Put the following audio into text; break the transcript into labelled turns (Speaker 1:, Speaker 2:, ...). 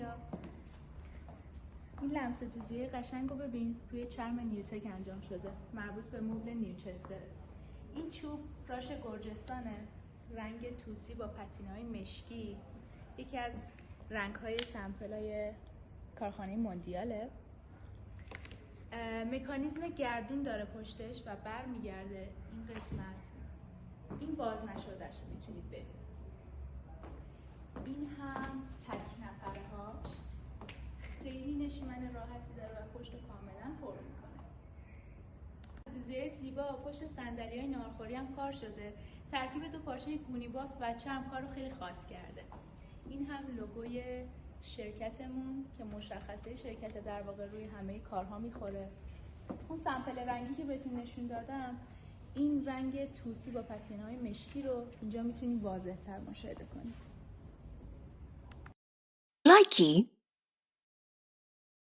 Speaker 1: بیا. این لمسه دوزی قشنگ رو ببین، روی چرم نیوتک انجام شده، مربوط به مبل نیوچستر. این چوب راش گرجستانه، رنگ توسی با پتینه‌های مشکی، یکی از رنگ‌های سمپل‌های کارخانه موندیاله. مکانیزم گردون داره پشتش و بر میگرده این قسمت. این باز نشدهش میتونید ببینید. این هم تک نفره هاش، خیلی نشیمن راحتی داره و پشت کاملا پر میکنه. دوزی‌های زیبا پشت صندلی‌های نارخوری هم کار شده. ترکیب دو پارچه گونی بافت و چرم کار رو خیلی خاص کرده. این هم لوگوی شرکتمون که مشخصه شرکت در واقع روی همه کارها میخوره. اون سمپل رنگی که بهتون نشون دادم، این رنگ توسی با پتینه‌های مشکی رو اینجا میتونید واضح‌تر مشاهده کنید.
Speaker 2: لایکی